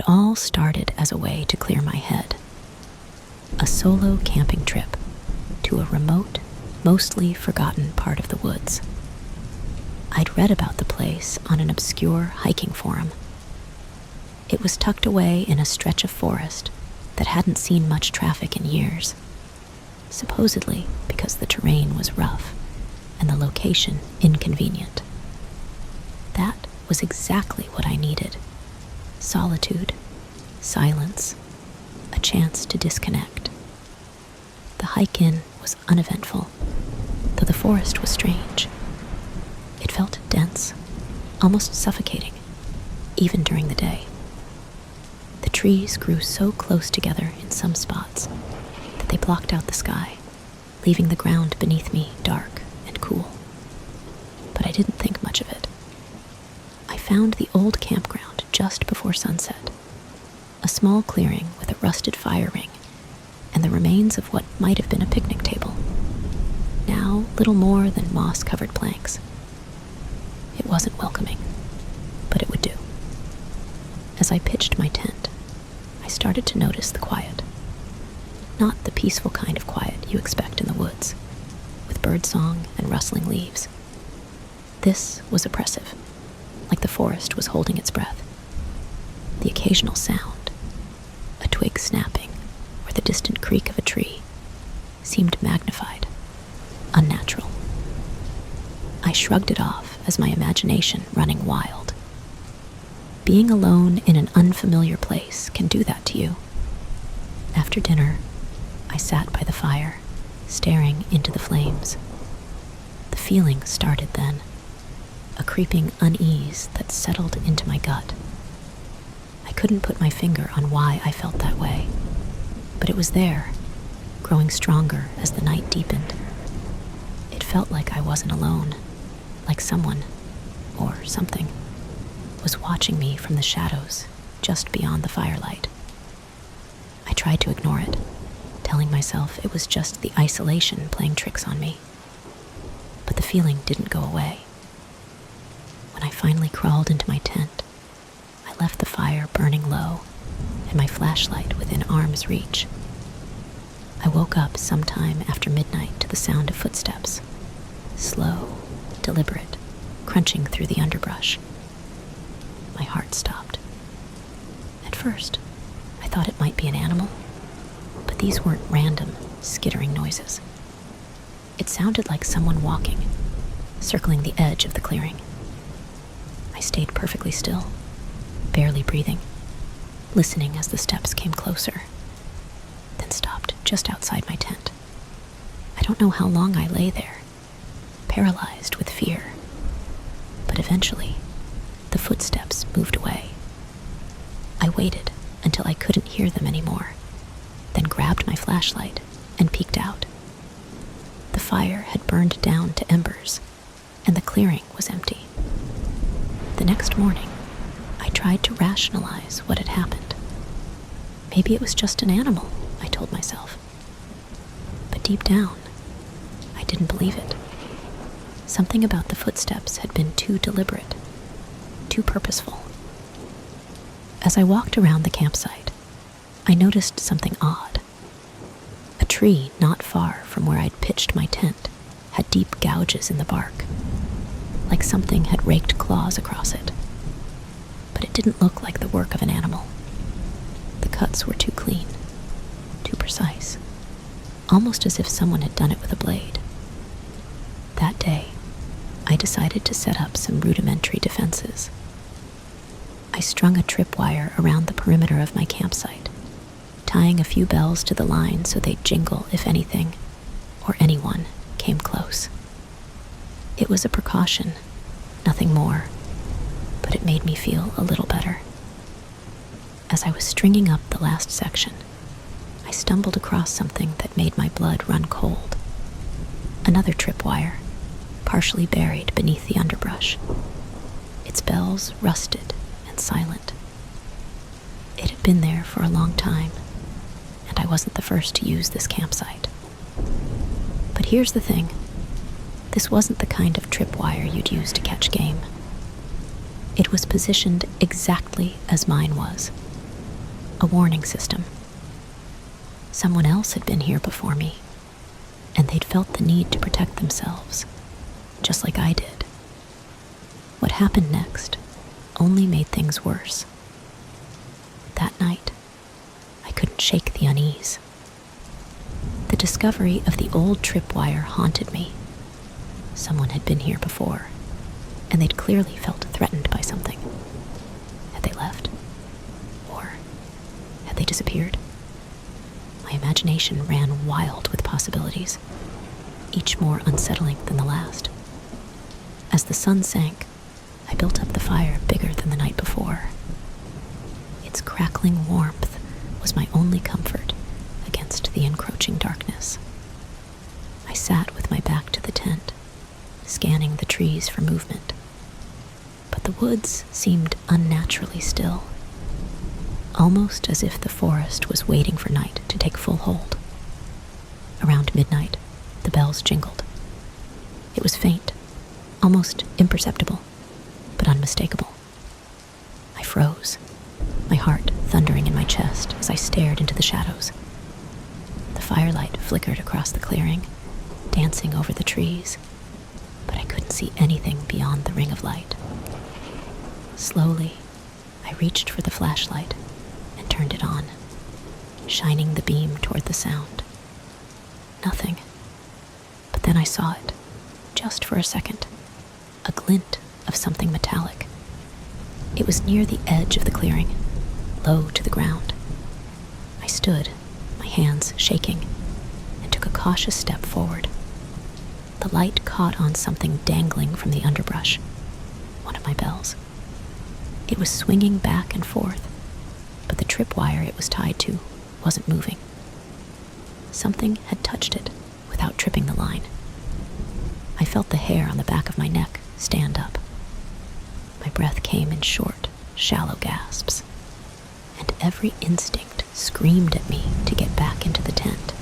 It all started as a way to clear my head. A solo camping trip to a remote, mostly forgotten part of the woods. I'd read about the place on an obscure hiking forum. It was tucked away in a stretch of forest that hadn't seen much traffic in years, supposedly because the terrain was rough and the location inconvenient. That was exactly what I needed. Solitude, silence, a chance to disconnect. The hike in was uneventful, though the forest was strange. It felt dense, almost suffocating, even during the day. The trees grew so close together in some spots that they blocked out the sky, leaving the ground beneath me dark and cool. But I didn't think much of it. I found the old campground just before sunset, a small clearing with a rusted fire ring and the remains of what might have been a picnic table, now little more than moss-covered planks. It wasn't welcoming, but it would do. As I pitched my tent, I started to notice the quiet. Not the peaceful kind of quiet you expect in the woods, with birdsong and rustling leaves. This was oppressive, like the forest was holding its breath. The occasional sound, a twig snapping or the distant creak of a tree, seemed magnified, unnatural. I shrugged it off as my imagination running wild. Being alone in an unfamiliar place can do that to you. After dinner, I sat by the fire, staring into the flames. The feeling started then, a creeping unease that settled into my gut. I couldn't put my finger on why I felt that way, but it was there, growing stronger as the night deepened. It felt like I wasn't alone, like someone, or something, was watching me from the shadows just beyond the firelight. I tried to ignore it, telling myself it was just the isolation playing tricks on me. But the feeling didn't go away. When I finally crawled into my tent, I left the fire burning low and my flashlight within arm's reach. I woke up sometime after midnight to the sound of footsteps, slow, deliberate, crunching through the underbrush. My heart stopped. At first, I thought it might be an animal, but these weren't random, skittering noises. It sounded like someone walking, circling the edge of the clearing. I stayed perfectly still, barely breathing, listening as the steps came closer, then stopped just outside my tent. I don't know how long I lay there, paralyzed with fear, but eventually, the footsteps moved away. I waited until I couldn't hear them anymore, then grabbed my flashlight and peeked out. The fire had burned down to embers, and the clearing was empty. The next morning, I tried to rationalize what had happened. Maybe it was just an animal, I told myself. But deep down, I didn't believe it. Something about the footsteps had been too deliberate, too purposeful. As I walked around the campsite, I noticed something odd. A tree not far from where I'd pitched my tent had deep gouges in the bark, like something had raked claws across it. But it didn't look like the work of an animal. The cuts were too clean, too precise, almost as if someone had done it with a blade. That day, I decided to set up some rudimentary defenses. I strung a tripwire around the perimeter of my campsite, tying a few bells to the line so they'd jingle if anything, or anyone, came close. It was a precaution, nothing more, but it made me feel a little better. As I was stringing up the last section, I stumbled across something that made my blood run cold. Another tripwire, partially buried beneath the underbrush. Its bells rusted and silent. It had been there for a long time, and I wasn't the first to use this campsite. But here's the thing. This wasn't the kind of tripwire you'd use to catch game. It was positioned exactly as mine was, a warning system. Someone else had been here before me, and they'd felt the need to protect themselves, just like I did. What happened next only made things worse. That night, I couldn't shake the unease. The discovery of the old tripwire haunted me. Someone had been here before, and they'd clearly felt threatened by something. Had they left? Or had they disappeared? My imagination ran wild with possibilities, each more unsettling than the last. As the sun sank, I built up the fire bigger than the night before. Its crackling warmth was my only comfort against the encroaching darkness. I sat with my back to the tent, scanning the trees for movement. But the woods seemed unnaturally still, almost as if the forest was waiting for night to take full hold. Around midnight, the bells jingled. It was faint, almost imperceptible, but unmistakable. I froze, my heart thundering in my chest as I stared into the shadows. The firelight flickered across the clearing, dancing over the trees, but I couldn't see anything beyond the ring of light. Slowly, I reached for the flashlight and turned it on, shining the beam toward the sound. Nothing. But then I saw it, just for a second, a glint of something metallic. It was near the edge of the clearing, low to the ground. I stood, my hands shaking, and took a cautious step forward. The light caught on something dangling from the underbrush, one of my bells. It was swinging back and forth, but the tripwire it was tied to wasn't moving. Something had touched it without tripping the line. I felt the hair on the back of my neck stand up. My breath came in short, shallow gasps, and every instinct screamed at me to get back into the tent.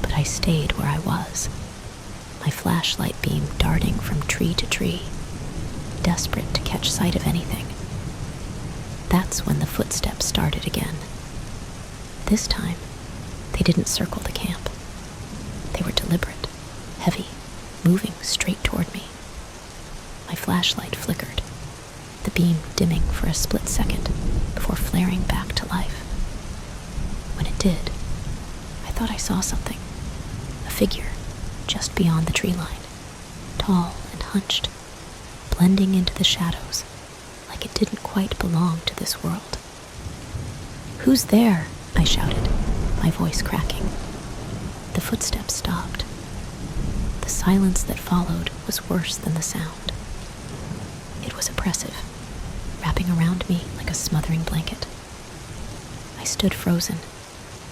But I stayed where I was, my flashlight beam darting from tree to tree, desperate to catch sight of anything. That's when the footsteps started again. This time, they didn't circle the camp. They were deliberate, heavy, moving straight toward me. My flashlight flickered, the beam dimming for a split second before flaring back to life. When it did, I thought I saw something, a figure just beyond the tree line, tall and hunched, blending into the shadows like it didn't quite belong to this world. "Who's there?" I shouted, my voice cracking. The footsteps stopped. The silence that followed was worse than the sound. It was oppressive, wrapping around me like a smothering blanket. I stood frozen,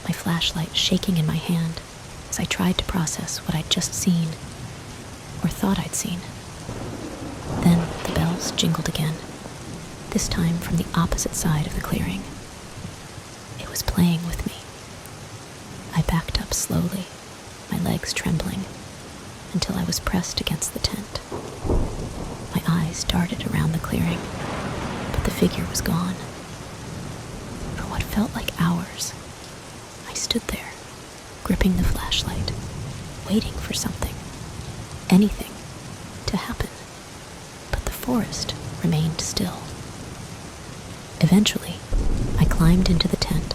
my flashlight shaking in my hand as I tried to process what I'd just seen, or thought I'd seen. Then the bells jingled again, this time from the opposite side of the clearing. It was playing with me. I backed up slowly, my legs trembling, until I was pressed against the tent. My eyes darted around the clearing, but the figure was gone. For what felt like hours, I stood there, gripping the flashlight, waiting for something, anything, to happen. But the forest remained still. Eventually, I climbed into the tent,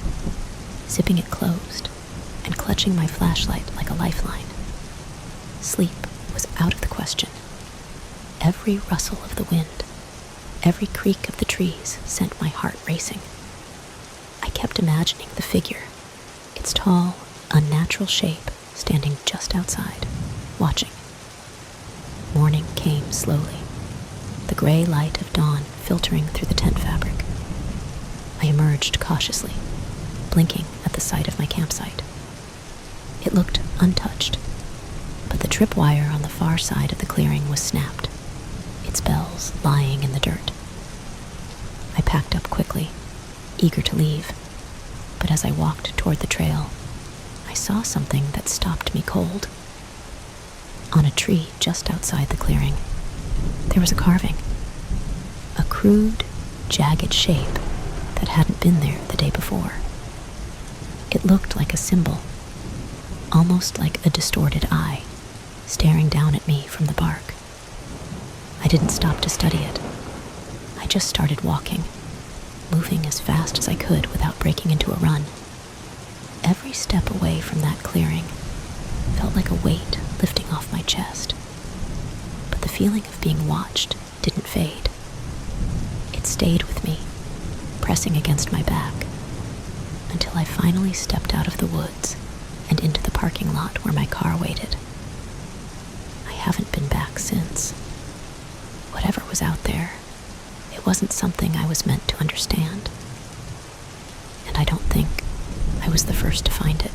zipping it closed and clutching my flashlight like a lifeline. Sleep was out of the question. Every rustle of the wind, every creak of the trees sent my heart racing. I kept imagining the figure, its tall, unnatural shape standing just outside, watching. Morning came slowly, the gray light of dawn filtering through the tent fabric. I emerged cautiously, blinking at the sight of my campsite. It looked untouched, but the tripwire on the far side of the clearing was snapped, its bells lying in the dirt. I packed up quickly, eager to leave, but as I walked toward the trail, I saw something that stopped me cold. On a tree just outside the clearing, there was a carving, a crude, jagged shape that hadn't been there the day before. It looked like a symbol, almost like a distorted eye, staring down at me from the bark. I didn't stop to study it. I just started walking, moving as fast as I could without breaking into a run. Every step away from that clearing felt like a weight lifting off my chest. But the feeling of being watched didn't fade. It stayed with me, pressing against my back, until I finally stepped out of the woods and into the parking lot where my car waited. I haven't been back since. Whatever was out there, it wasn't something I was meant to understand. And I don't think I was the first to find it.